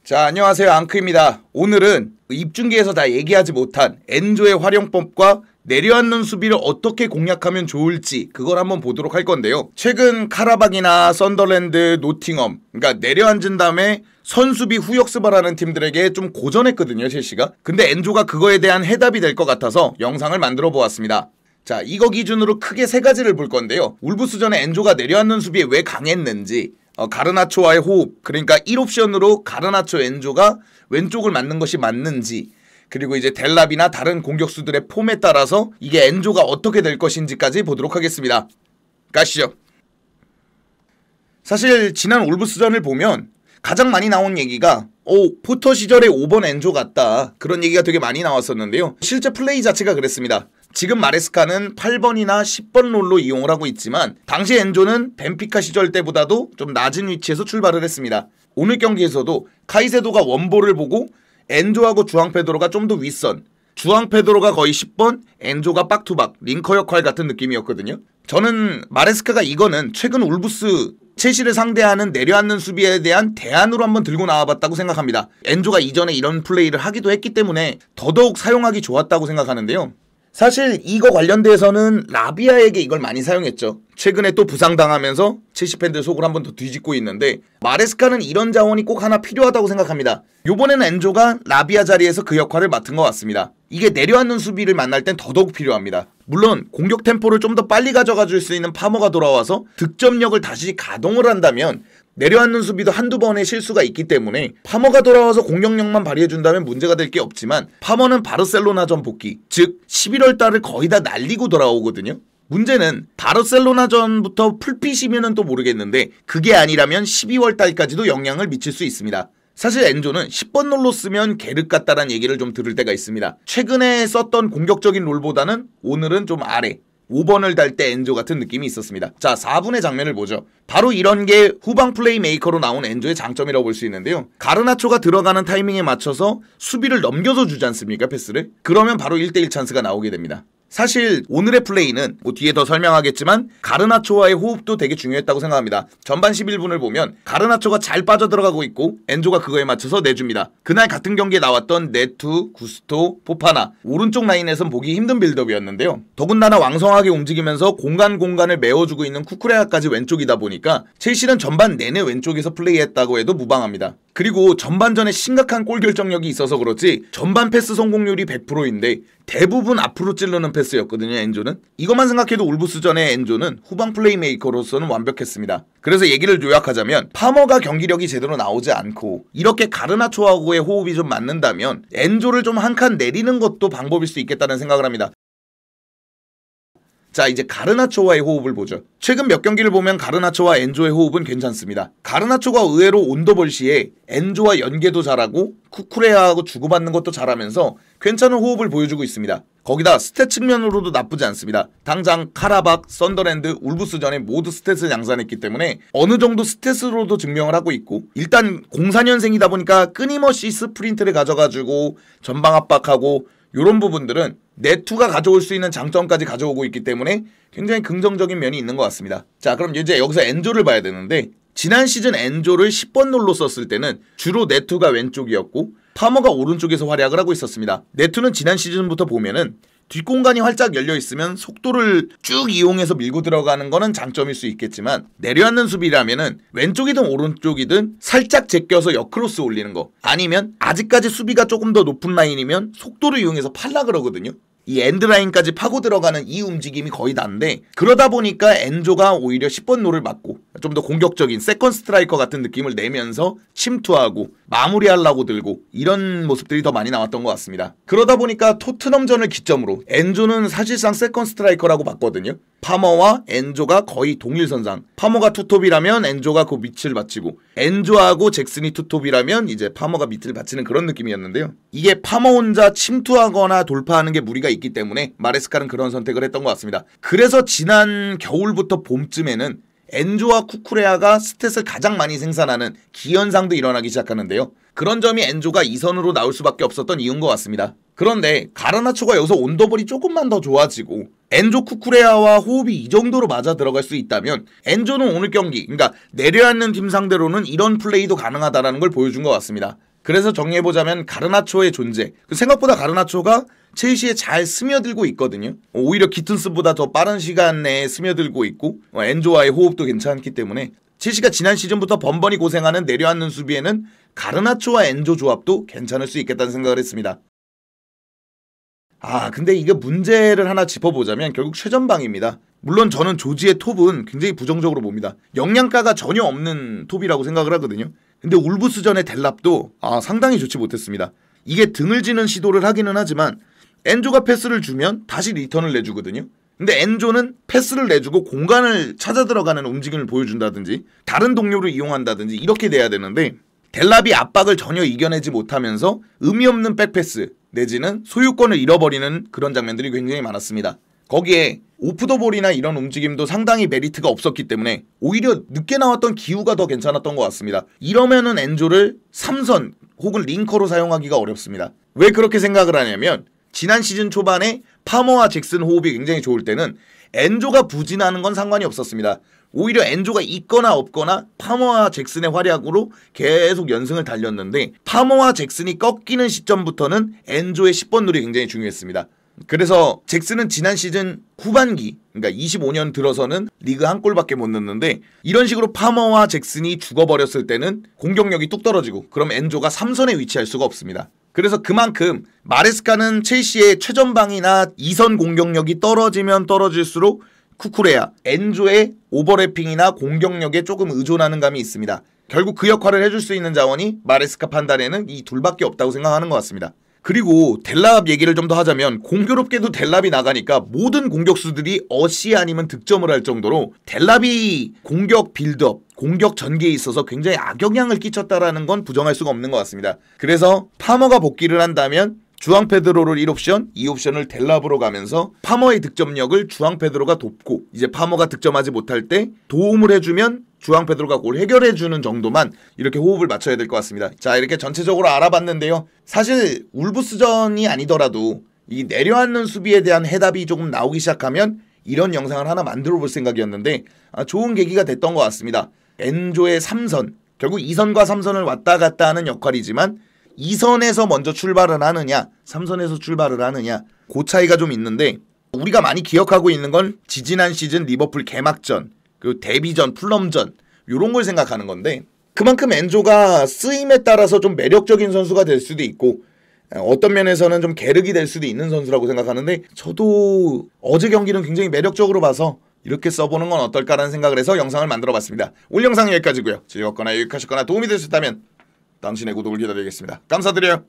자, 안녕하세요. 앙크입니다. 오늘은 입중계에서 다 얘기하지 못한 엔조의 활용법과 내려앉는 수비를 어떻게 공략하면 좋을지 그걸 한번 보도록 할 건데요. 최근 카라박이나 썬더랜드, 노팅엄, 그러니까 내려앉은 다음에 선수비 후역습하라는 팀들에게 좀 고전했거든요, 첼시가. 근데 엔조가 그거에 대한 해답이 될 것 같아서 영상을 만들어 보았습니다. 자, 이거 기준으로 크게 세 가지를 볼 건데요. 울브스전에 엔조가 내려앉는 수비에 왜 강했는지, 가르나초와의 호흡, 그러니까 1옵션으로 가르나초 엔조가 왼쪽을 맞는 것이 맞는지, 그리고 이제 델랍이나 다른 공격수들의 폼에 따라서 이게 엔조가 어떻게 될 것인지까지 보도록 하겠습니다. 가시죠. 사실 지난 울브스전을 보면 가장 많이 나온 얘기가 포터 시절에 5번 엔조 같다, 그런 얘기가 되게 많이 나왔었는데요. 실제 플레이 자체가 그랬습니다. 지금 마레스카는 8번이나 10번 롤로 이용을 하고 있지만 당시 엔조는 벤피카 시절 때보다도 좀 낮은 위치에서 출발을 했습니다. 오늘 경기에서도 카이세도가 원볼을 보고 엔조하고 주앙페드로가 좀 더 윗선, 주앙페드로가 거의 10번, 엔조가 박투박, 링커 역할 같은 느낌이었거든요. 저는 마레스카가 이거는 최근 울브스 첼시를 상대하는 내려앉는 수비에 대한 대안으로 한번 들고 나와봤다고 생각합니다. 엔조가 이전에 이런 플레이를 하기도 했기 때문에 더더욱 사용하기 좋았다고 생각하는데요. 사실 이거 관련돼서는 라비아에게 이걸 많이 사용했죠. 최근에 또 부상당하면서 첼시 팬들 속을 한번 더 뒤집고 있는데, 마레스카는 이런 자원이 꼭 하나 필요하다고 생각합니다. 요번에는 엔조가 라비아 자리에서 그 역할을 맡은 것 같습니다. 이게 내려앉는 수비를 만날 땐 더더욱 필요합니다. 물론 공격 템포를 좀 더 빨리 가져가 줄 수 있는 파머가 돌아와서 득점력을 다시 가동을 한다면 내려앉는 수비도 한두 번의 실수가 있기 때문에 파머가 돌아와서 공격력만 발휘해준다면 문제가 될 게 없지만, 파머는 바르셀로나전 복귀, 즉 11월 달을 거의 다 날리고 돌아오거든요. 문제는 바르셀로나전부터 풀핏이면은 또 모르겠는데 그게 아니라면 12월 달까지도 영향을 미칠 수 있습니다. 사실 엔조는 10번 롤로 쓰면 게르 같다라는 얘기를 좀 들을 때가 있습니다. 최근에 썼던 공격적인 롤보다는 오늘은 좀 아래 5번을 달 때 엔조 같은 느낌이 있었습니다. 자, 4분의 장면을 보죠. 바로 이런 게 후방 플레이메이커로 나온 엔조의 장점이라고 볼 수 있는데요. 가르나초가 들어가는 타이밍에 맞춰서 수비를 넘겨서 주지 않습니까, 패스를? 그러면 바로 1대1 찬스가 나오게 됩니다. 사실 오늘의 플레이는 뒤에 더 설명하겠지만 가르나초와의 호흡도 되게 중요했다고 생각합니다. 전반 11분을 보면 가르나초가 잘 빠져들어가고 있고 엔조가 그거에 맞춰서 내줍니다. 그날 같은 경기에 나왔던 네투, 구스토, 포파나, 오른쪽 라인에선 보기 힘든 빌드업이었는데요. 더군다나 왕성하게 움직이면서 공간을 메워주고 있는 쿠쿠레아까지 왼쪽이다 보니까 첼시는 전반 내내 왼쪽에서 플레이했다고 해도 무방합니다. 그리고 전반전에 심각한 골 결정력이 있어서 그렇지 전반 패스 성공률이 100%인데 대부분 앞으로 찌르는 패스였거든요, 엔조는. 이것만 생각해도 울브스전의 엔조는 후방 플레이메이커로서는 완벽했습니다. 그래서 얘기를 요약하자면 파머가 경기력이 제대로 나오지 않고 이렇게 가르나초하고의 호흡이 좀 맞는다면 엔조를 좀 한 칸 내리는 것도 방법일 수 있겠다는 생각을 합니다. 자, 이제 가르나초와의 호흡을 보죠. 최근 몇 경기를 보면 가르나초와 엔조의 호흡은 괜찮습니다. 가르나초가 의외로 온더볼 시에 엔조와 연계도 잘하고 쿠쿠레아하고 주고받는 것도 잘하면서 괜찮은 호흡을 보여주고 있습니다. 거기다 스탯 측면으로도 나쁘지 않습니다. 당장 카라박, 썬더랜드, 울브스전에 모두 스탯을 양산했기 때문에 어느 정도 스탯으로도 증명을 하고 있고, 일단 04년생이다 보니까 끊임없이 스프린트를 가져가지고 전방 압박하고 이런 부분들은 네투가 가져올 수 있는 장점까지 가져오고 있기 때문에 굉장히 긍정적인 면이 있는 것 같습니다. 자, 그럼 이제 여기서 엔조를 봐야 되는데, 지난 시즌 엔조를 10번 롤로 썼을 때는 주로 네투가 왼쪽이었고 파머가 오른쪽에서 활약을 하고 있었습니다. 네투는 지난 시즌부터 보면은 뒷공간이 활짝 열려있으면 속도를 쭉 이용해서 밀고 들어가는 거는 장점일 수 있겠지만, 내려앉는 수비라면은 왼쪽이든 오른쪽이든 살짝 제껴서 역크로스 올리는 거, 아니면 아직까지 수비가 조금 더 높은 라인이면 속도를 이용해서 팔라 그러거든요. 이 엔드라인까지 파고 들어가는 이 움직임이 거의 다인데, 그러다 보니까 엔조가 오히려 10번 롤을 맡고 좀 더 공격적인 세컨 스트라이커 같은 느낌을 내면서 침투하고 마무리하려고 들고 이런 모습들이 더 많이 나왔던 것 같습니다. 그러다 보니까 토트넘전을 기점으로 엔조는 사실상 세컨 스트라이커라고 봤거든요. 파머와 엔조가 거의 동일선상, 파머가 투톱이라면 엔조가 그 밑을 받치고, 엔조하고 잭슨이 투톱이라면 이제 파머가 밑을 받치는 그런 느낌이었는데요. 이게 파머 혼자 침투하거나 돌파하는 게 무리가 있기 때문에 마레스카는 그런 선택을 했던 것 같습니다. 그래서 지난 겨울부터 봄쯤에는 엔조와 쿠쿠레아가 스탯을 가장 많이 생산하는 기현상도 일어나기 시작하는데요. 그런 점이 엔조가 2선으로 나올 수밖에 없었던 이유인 것 같습니다. 그런데 가르나초가 여기서 온더볼이 조금만 더 좋아지고 엔조 쿠쿠레아와 호흡이 이 정도로 맞아 들어갈 수 있다면 엔조는 오늘 경기, 그러니까 내려앉는 팀 상대로는 이런 플레이도 가능하다는 걸 보여준 것 같습니다. 그래서 정리해보자면 가르나초의 존재, 생각보다 가르나초가 첼시에 잘 스며들고 있거든요. 오히려 기튼스보다 더 빠른 시간 내에 스며들고 있고 엔조와의 호흡도 괜찮기 때문에 첼시가 지난 시즌부터 번번이 고생하는 내려앉는 수비에는 가르나초와 엔조 조합도 괜찮을 수 있겠다는 생각을 했습니다. 근데 이게 문제를 하나 짚어보자면 결국 최전방입니다. 물론 저는 조지의 톱은 굉장히 부정적으로 봅니다. 영양가가 전혀 없는 톱이라고 생각을 하거든요. 근데 울브스전의 델랍도 상당히 좋지 못했습니다. 이게 등을 지는 시도를 하기는 하지만 엔조가 패스를 주면 다시 리턴을 내주거든요. 근데 엔조는 패스를 내주고 공간을 찾아 들어가는 움직임을 보여준다든지 다른 동료를 이용한다든지 이렇게 돼야 되는데 델랍이 압박을 전혀 이겨내지 못하면서 의미 없는 백패스 내지는 소유권을 잃어버리는 그런 장면들이 굉장히 많았습니다. 거기에 오프더볼이나 이런 움직임도 상당히 메리트가 없었기 때문에 오히려 늦게 나왔던 기우가 더 괜찮았던 것 같습니다. 이러면은 엔조를 3선 혹은 링커로 사용하기가 어렵습니다. 왜 그렇게 생각을 하냐면 지난 시즌 초반에 파머와 잭슨 호흡이 굉장히 좋을 때는 엔조가 부진하는 건 상관이 없었습니다. 오히려 엔조가 있거나 없거나 파머와 잭슨의 활약으로 계속 연승을 달렸는데 파머와 잭슨이 꺾이는 시점부터는 엔조의 10번 룰이 굉장히 중요했습니다. 그래서 잭슨은 지난 시즌 후반기, 그러니까 25년 들어서는 리그 한 골밖에 못 넣는데 이런 식으로 파머와 잭슨이 죽어버렸을 때는 공격력이 뚝 떨어지고 그럼 엔조가 3선에 위치할 수가 없습니다. 그래서 그만큼 마레스카는 첼시의 최전방이나 2선 공격력이 떨어지면 떨어질수록 쿠쿠레야, 엔조의 오버래핑이나 공격력에 조금 의존하는 감이 있습니다. 결국 그 역할을 해줄 수 있는 자원이 마레스카 판단에는 이 둘밖에 없다고 생각하는 것 같습니다. 그리고 델랍 얘기를 좀 더 하자면 공교롭게도 델랍이 나가니까 모든 공격수들이 어시 아니면 득점을 할 정도로 델랍이 공격 빌드업, 공격 전개에 있어서 굉장히 악영향을 끼쳤다라는 건 부정할 수가 없는 것 같습니다. 그래서 파머가 복귀를 한다면 주앙 페드로를 1옵션, 2옵션을 델랍으로 가면서 파머의 득점력을 주앙 페드로가 돕고 이제 파머가 득점하지 못할 때 도움을 해주면 주앙 페드로가 그걸 해결해주는 정도만 이렇게 호흡을 맞춰야 될 것 같습니다. 자, 이렇게 전체적으로 알아봤는데요. 사실 울브스전이 아니더라도 이 내려앉는 수비에 대한 해답이 조금 나오기 시작하면 이런 영상을 하나 만들어 볼 생각이었는데 좋은 계기가 됐던 것 같습니다. 엔조의 3선, 결국 2선과 3선을 왔다 갔다 하는 역할이지만 2선에서 먼저 출발을 하느냐 3선에서 출발을 하느냐 그 차이가 좀 있는데 우리가 많이 기억하고 있는 건 지지난 시즌 리버풀 개막전 그리고 데뷔전, 플럼전 이런 걸 생각하는 건데 그만큼 엔조가 쓰임에 따라서 좀 매력적인 선수가 될 수도 있고 어떤 면에서는 좀 계륵이 될 수도 있는 선수라고 생각하는데 저도 어제 경기는 굉장히 매력적으로 봐서 이렇게 써보는 건 어떨까라는 생각을 해서 영상을 만들어봤습니다. 오늘 영상은 여기까지고요. 즐겁거나 유익하셨거나 도움이 되셨다면 당신의 구독을 기다리겠습니다. 감사드려요.